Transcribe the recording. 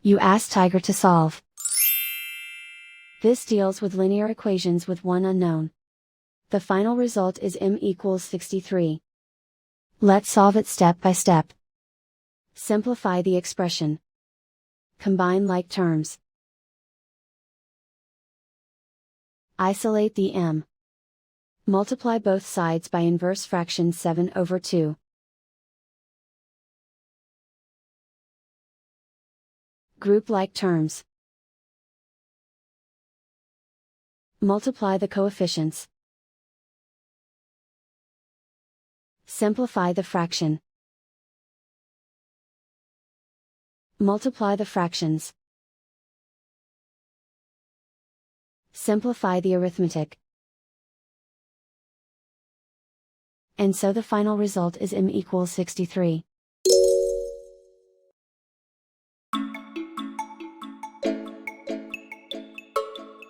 You ask Tiger to solve. This deals with linear equations with one unknown. The final result is m equals 63. Let's solve it step by step. Simplify the expression. Combine like terms. Isolate the m. Multiply both sides by inverse fraction 7/2. Group like terms. Multiply the coefficients. Simplify the fraction. Multiply the fractions. Simplify the arithmetic. And so the final result is m equals 63.